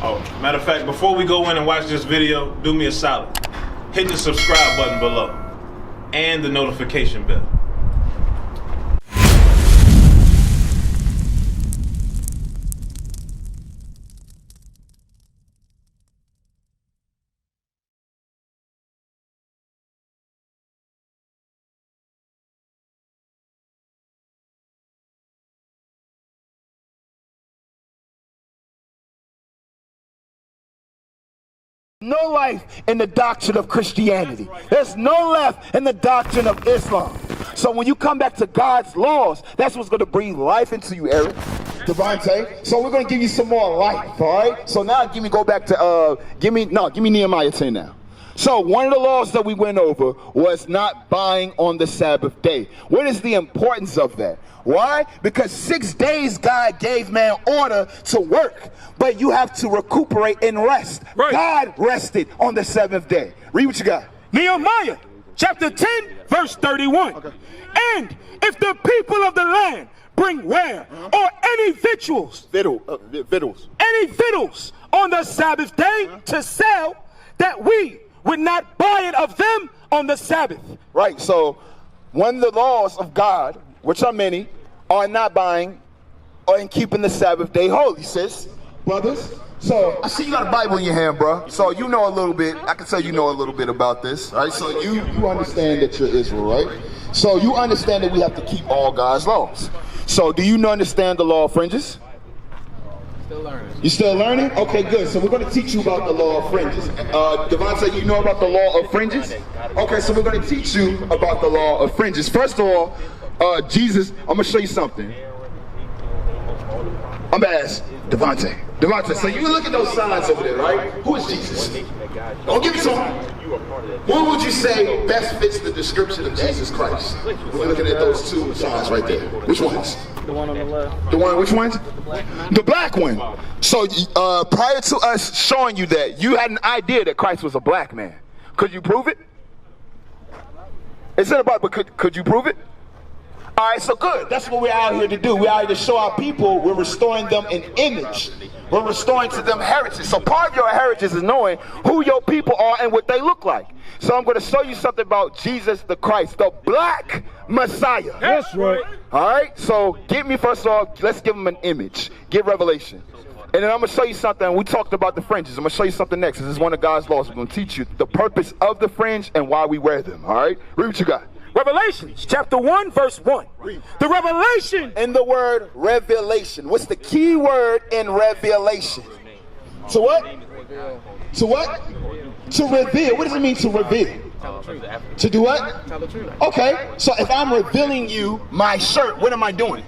Oh, matter of fact, before we go in and watch this video, do me a solid. Hit the subscribe button below and the notification bell. No life in the doctrine of Christianity. There's no left in the doctrine of Islam. So when you come back to God's laws, that's what's going to breathe life into you, Eric. Devontae. So we're going to give you some more life, all right? So now go back to, give me Nehemiah 10 now. So one of the laws that we went over was not buying on the Sabbath day. What is the importance of that? Why? Because 6 days God gave man order to work, but you have to recuperate and rest. Right. God rested on the seventh day. Read what you got. Nehemiah chapter 10 verse 31. Okay. And if the people of the land bring ware or any victuals, any victuals on the Sabbath day to sell, that we would not buy it of them on the Sabbath. Right, so one of the laws of God, which are many, are not buying or in keeping the Sabbath day holy, sis. Brothers, so I see you got a Bible in your hand, bro. So you know a little bit, I can tell you know a little bit about this, right? So you understand that you're Israel, right? So you understand that we have to keep all God's laws. So do you understand the law of fringes? Still learning. You still learning? Okay, good. So we're going to teach you about the law of fringes. Devontae, you know about the law of fringes? Okay, so we're going to teach you about the law of fringes. First of all, Jesus, I'm going to show you something. I'm going to ask Devontae. Devontae, so you look at those signs over there, right? Who is Jesus? Don't give me some. What would you say best fits the description of Jesus Christ? We're looking at those two signs right there. Which ones? The one on the left. The one, which ones? The black one. The black one. So prior to us showing you that, you had an idea that Christ was a black man. Could you prove it? It's not about, but could you prove it? All right, so good. That's what we're out here to do. We're out here to show our people we're restoring them an image. We're restoring to them heritage. So part of your heritage is knowing who your people are and what they look like. So I'm going to show you something about Jesus the Christ, the black Messiah. That's right. All right, so give me first of all, let's give them an image. Give Revelation. And then I'm going to show you something. We talked about the fringes. I'm going to show you something next. This is one of God's laws. We're going to teach you the purpose of the fringe and why we wear them. All right, read what you got. Revelation chapter 1 verse 1. The revelation in the word revelation. What's the key word in revelation? To what? To what? To reveal. What does it mean to reveal? To do what? Okay, so if I'm revealing you my shirt, what am I doing?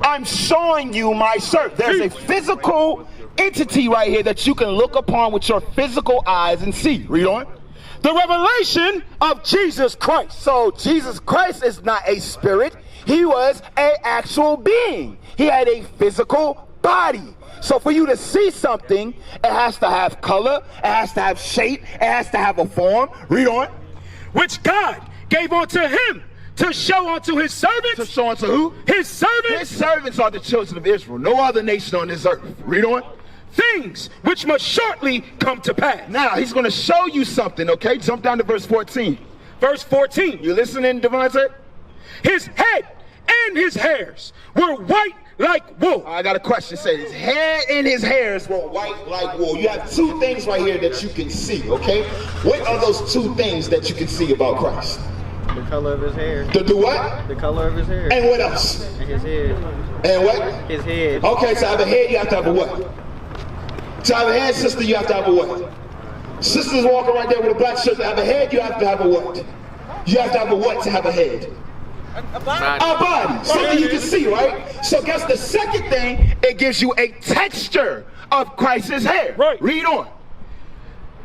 I'm showing you my shirt. There's a physical entity right here that you can look upon with your physical eyes and see. Read on. The revelation of Jesus Christ. So Jesus Christ is not a spirit. He was an actual being. He had a physical body. So for you to see something, it has to have color, it has to have shape, it has to have a form. Read on. Which God gave unto him to show unto his servants. To show unto who? His servants. His servants are the children of Israel. No other nation on this earth. Read on. Things which must shortly come to pass. Now he's going to show you something, okay? Jump down to verse 14. Verse 14. You listening, Devontae? His head and his hairs were white like wool. I got a question. It says his head and his hairs were white like wool. You have two things right here that you can see, okay? What are those two things that you can see about Christ? The color of his hair. The what? The color of his hair. And what else? And his head. And what? His head. Okay, so to have a head, you have to have a what? To have a head, sister, you have to have a what? Sister's walking right there with a black shirt. To have a head, you have to have a what? You have to have a what to have a head? A body. Something you can see, right? So guess the second thing, it gives you a texture of Christ's hair. Right. Read on.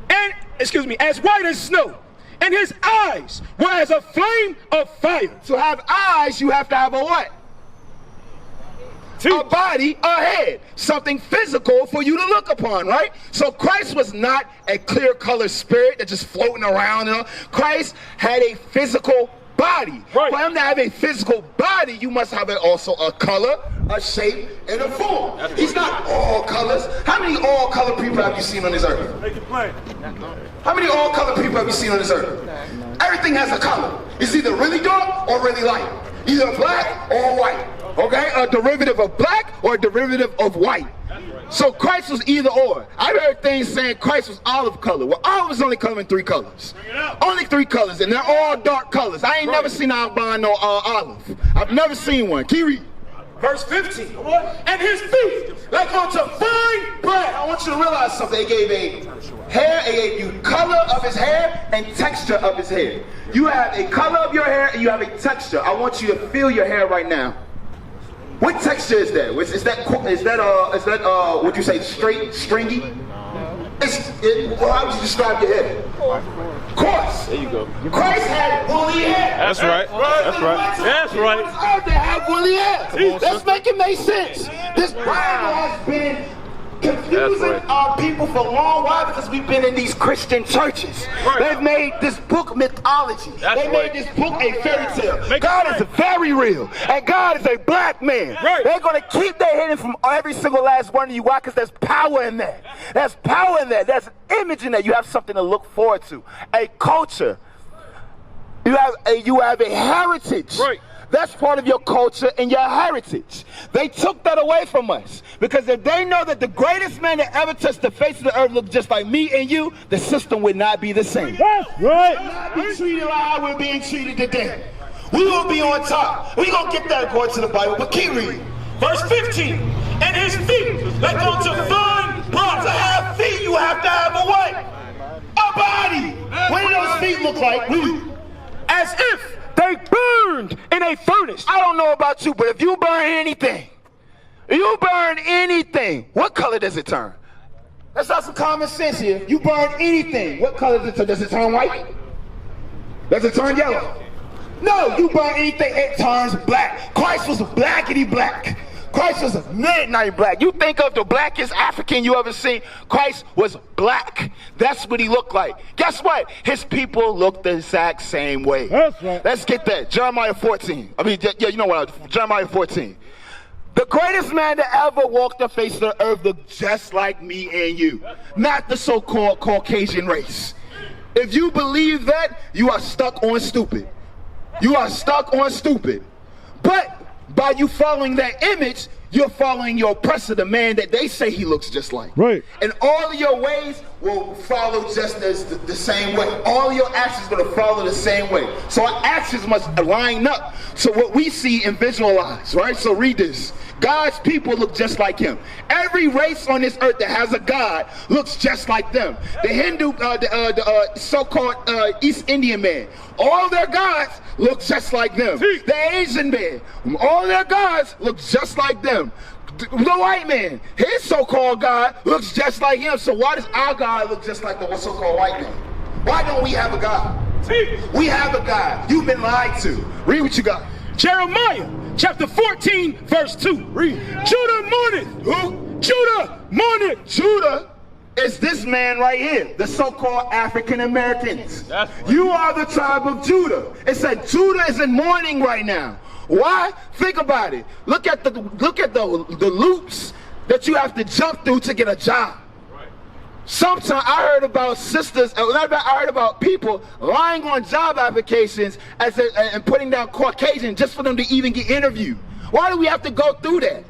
And, as white as snow. And his eyes were as a flame of fire. To have eyes, you have to have a what? A body, a head, something physical for you to look upon, right? So Christ was not a clear color spirit that's just floating around. You know? Christ had a physical body. Right. For him to have a physical body, you must have also a color, a shape, and a form. He's not all colors. How many all color people have you seen on this earth? Make it plain. How many all color people have you seen on this earth? Everything has a color. It's either really dark or really light. Either black or white. Okay? A derivative of black or a derivative of white. So Christ was either or. I've heard things saying Christ was olive color. Well, olive is only coming in 3 colors. Only 3 colors, and they're all dark colors. I ain't never seen an albino olive. I've never seen one. Can you read? Verse 15. And his feet like unto fine bread. I want you to realize something. They gave you color of his hair and texture of his hair. You have a color of your hair and you have a texture. I want you to feel your hair right now. What texture is that? Is that would you say straight, stringy? How would you describe your hair? Coarse. There you go. Christ had woolly hair. That's right. That's right. That's right. They have woolly hair. Let's make it make sense. This Bible has been confusing our people for a long while because we've been in these Christian churches. They've made this book mythology. They made this book a fairy tale. God is very real, and God is a black man. They're going to keep their hidden from every single last one of you. Why? Because there's power in that. There's power in that. There's an image in that. You have something to look forward to. A culture. You have a heritage. That's part of your culture and your heritage. They took that away from us because if they know that the greatest man that ever touched the face of the earth looked just like me and you, the system would not be the same. That's right. Not be treated like how we're being treated today. We will be on top. We're going to get that according to the Bible, but keep reading. Verse 15. And his feet like unto fine bread. To have feet, you have to have a what? A body. What do those feet look like? As if they burned in a furnace. I don't know about you, but if you burn anything, what color does it turn? Let's have some common sense here. You burn anything, what color does it turn? Does it turn white? Does it turn yellow? No, you burn anything, it turns black. Christ was blackity black. Christ was midnight black. You think of the blackest African you ever seen. Christ was black. That's what he looked like. Guess what? His people looked the exact same way. That's right. Let's get that. Jeremiah 14. You know what? Jeremiah 14. The greatest man that ever walked the face of the earth looked just like me and you. Not the so-called Caucasian race. If you believe that, you are stuck on stupid. You are stuck on stupid. But by you following that image, you're following your oppressor, the man that they say he looks just like. Right. And all of your ways will follow just as the same way. All of your actions are going to follow the same way. So our actions must line up to what we see and visualize, right? So read this. God's people look just like him. Every race on this earth that has a God looks just like them. The Hindu, the so-called East Indian man, all their gods look just like them. The Asian man, all their gods look just like them. The white man, his so-called God looks just like him. So why does our God look just like the so-called white man? Why don't we have a God? We have a God. You've been lied to. Read what you got. Jeremiah chapter 14 verse 2. Read. Judah mourneth. Who? Judah mourneth. Judah is this man right here, the so-called African Americans. You are the tribe of Judah. It said Judah is in mourning right now. Why? Think about it. Look at the loops that you have to jump through to get a job. Sometimes I heard about I heard about people lying on job applications and putting down Caucasian just for them to even get interviewed. Why do we have to go through that?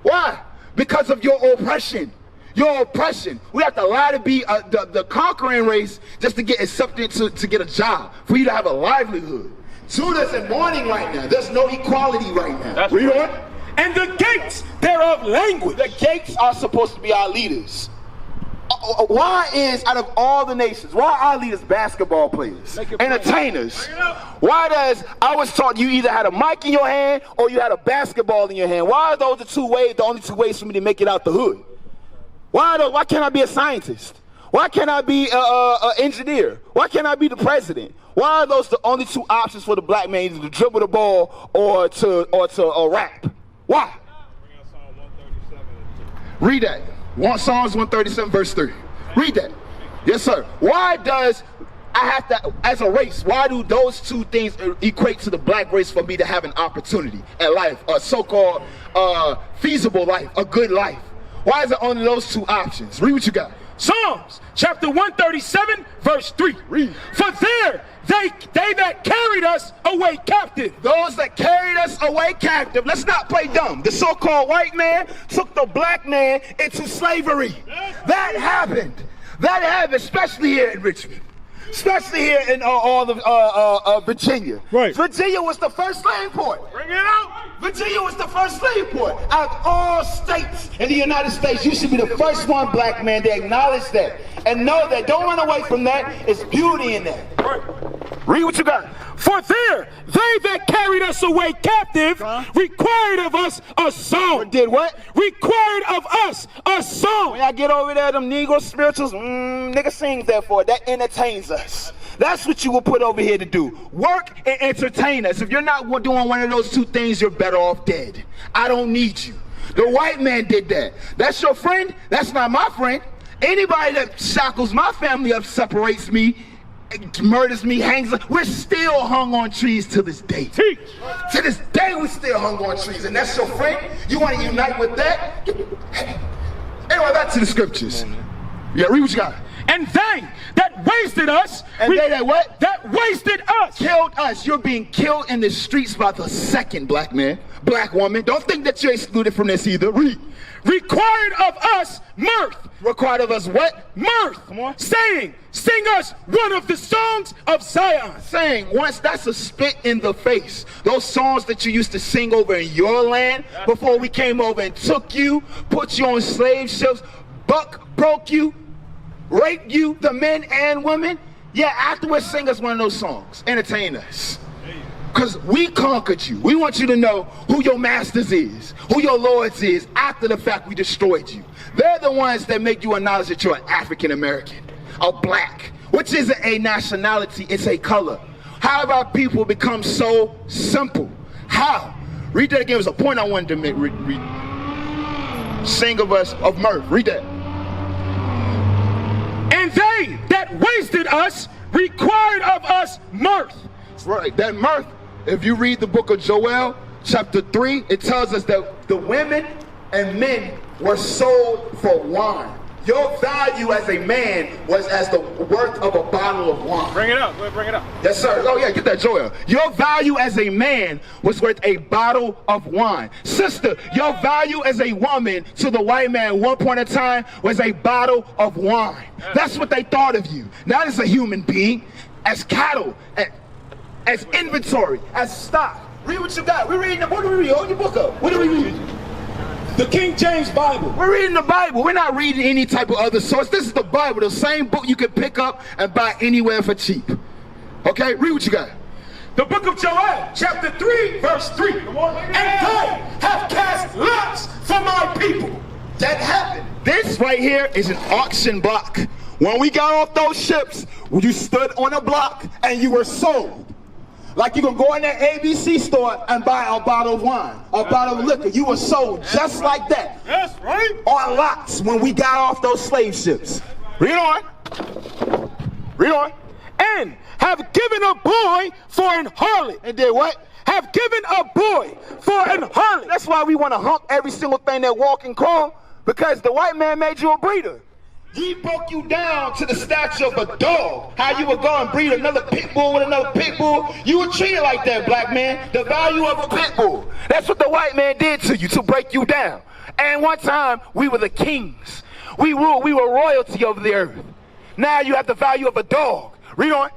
Why? Because of your oppression. Your oppression. We have to lie to be the conquering race just to get accepted to get a job, for you to have a livelihood. Judah's in mourning right now. There's no equality right now. Read on. And the gates thereof language. The gates are supposed to be our leaders. Why is, out of all the nations, why are our leaders basketball players, entertainers? Why I was taught you either had a mic in your hand or you had a basketball in your hand. Why are those the only two ways for me to make it out the hood? Why can't I be a scientist? Why can't I be an engineer? Why can't I be the president? Why are those the only two options for the black man, either to dribble the ball or to rap? Why? Read that. Psalms 137 verse 3. Read that. Yes, sir. Why does I have to, as a race, why do those two things equate to the black race for me to have an opportunity at life? A so-called feasible life, a good life? Why is it only those two options? Read what you got. Psalms chapter 137 verse 3. Read. For there they that carried us away captive. Those that carried us away captive. Let's not play dumb. The so-called white man took the black man into slavery. That happened. That happened, especially here in Richmond. Especially here in all of Virginia. Right. Virginia was the first slave port. Bring it out. Virginia was the first slave port. Out of all states in the United States, you should be the first one, black man, to acknowledge that. And know that. Don't run away from that. It's beauty in that. Right. Read what you got. For there they that carried us away captive required of us a song. Did what? Required of us a song. When I get over there, them Negro spirituals, nigga sings that for. That entertains us. That's what you will put over here to do. Work and entertain us. If you're not doing one of those two things, you're better off dead. I don't need you. The white man did that. That's your friend? That's not my friend. Anybody that shackles my family up, separates me, murders me, hangs up, we're still hung on trees to this day. Teach. To this day, we're still hung on trees. And that's your friend? You want to unite with that? Anyway, back to the scriptures. Yeah, read what you got. And they that wasted us. And they that what? That wasted us. Killed us. You're being killed in the streets by the second black man, black woman. Don't think that you're excluded from this either. Read. Required of us mirth. Required of us what? Mirth. Come on. Saying, sing us one of the songs of Zion. Saying, once that's a spit in the face. Those songs that you used to sing over in your land before we came over and took you, put you on slave ships, broke you, raped you, the men and women. Yeah, afterwards sing us one of those songs. Entertain us. Because we conquered you. We want you to know who your masters is, who your lords is, after the fact we destroyed you. They're the ones that make you acknowledge that you're an African American, a black, which isn't a nationality, it's a color. How have our people become so simple? How? Read that again. It was a point I wanted to make. Read. Sing of us of mirth. Read that. And they that wasted us required of us mirth. Right, that mirth. If you read the book of Joel, chapter 3, it tells us that the women and men were sold for wine. Your value as a man was as the worth of a bottle of wine. Bring it up. Go ahead, bring it up. Yes, sir. Oh, yeah, get that, Joel. Your value as a man was worth a bottle of wine. Sister, your value as a woman to the white man at one point in time was a bottle of wine. That's what they thought of you. Not as a human being, as cattle, as inventory, as stock. Read what you got. We're reading. What do we read? Hold your book up. What are we reading? The King James Bible. We're reading the Bible. We're not reading any type of other source. This is the Bible, the same book you can pick up and buy anywhere for cheap. Okay, read what you got. The book of Joel, chapter 3, verse 3. And they have cast lots for my people. That happened. This right here is an auction block. When we got off those ships, you stood on a block and you were sold. Like you can go in that ABC store and buy a bottle of wine, a bottle of liquor. You were sold just like that. That's right. On lots when we got off those slave ships. Read on. Read on. And have given a boy for an harlot. And did what? Have given a boy for an harlot. That's why we want to hump every single thing that walk and crawl, because the white man made you a breeder. He broke you down to the stature of a dog. How you would go and breed another pit bull with another pit bull. You were treated like that, black man. The value of a pit bull. That's what the white man did to you, to break you down. And one time, we were the kings. We ruled. We were royalty over the earth. Now you have the value of a dog. Read on.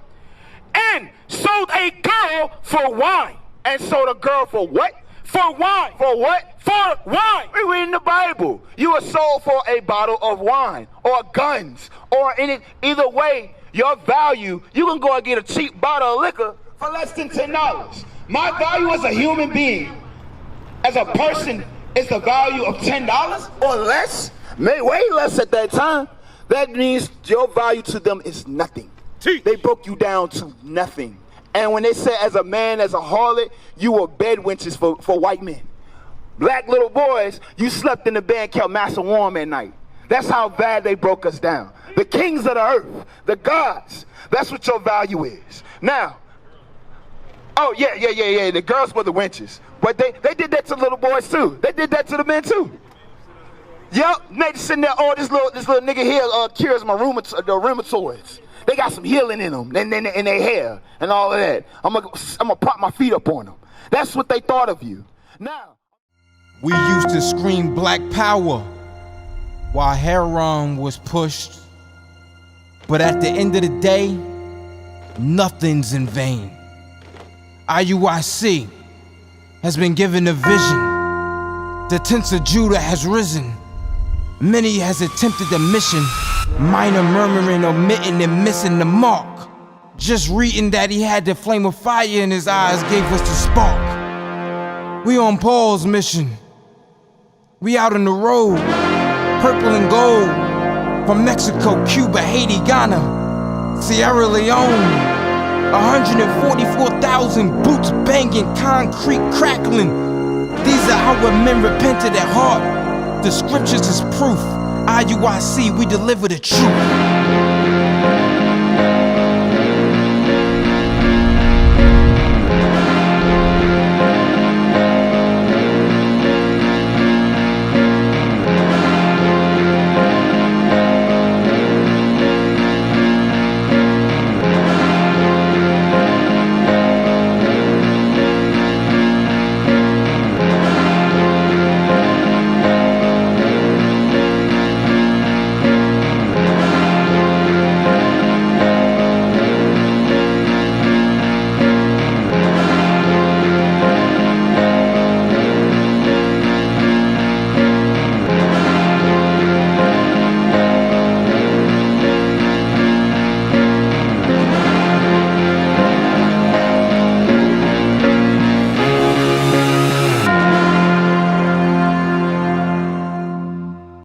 And sold a girl for wine. And sold a girl for what? For wine. For what? For wine. We read in the Bible. You were sold for a bottle of wine or guns or either way, your value, you can go and get a cheap bottle of liquor for less than $10. My value as a human being, as a person, is the value of $10 or less. Way less at that time. That means your value to them is nothing. They broke you down to nothing. And when they said as a man, as a harlot, you were bed wenches for white men. Black little boys, you slept in the bed and kept massa warm at night. That's how bad they broke us down. The kings of the earth, the gods, that's what your value is. Now, oh yeah, the girls were the wenches. But they did that to little boys too. They did that to the men too. Yep, they sitting there, oh, this little nigga here cures my rheumatoids. They got some healing in them, in their hair, and all of that. I'm gonna prop my feet up on them. That's what they thought of you. Now, we used to scream black power while heroin was pushed. But at the end of the day, nothing's in vain. IUIC has been given a vision. The tents of Judah has risen. Many has attempted the mission. Minor murmuring, omitting, and missing the mark. Just reading that he had the flame of fire in his eyes gave us the spark. We on Paul's mission. We out on the road, purple and gold. From Mexico, Cuba, Haiti, Ghana, Sierra Leone. 144,000 boots banging, concrete crackling. These are our men repented at heart. The scriptures is proof. IUIC, we deliver the truth.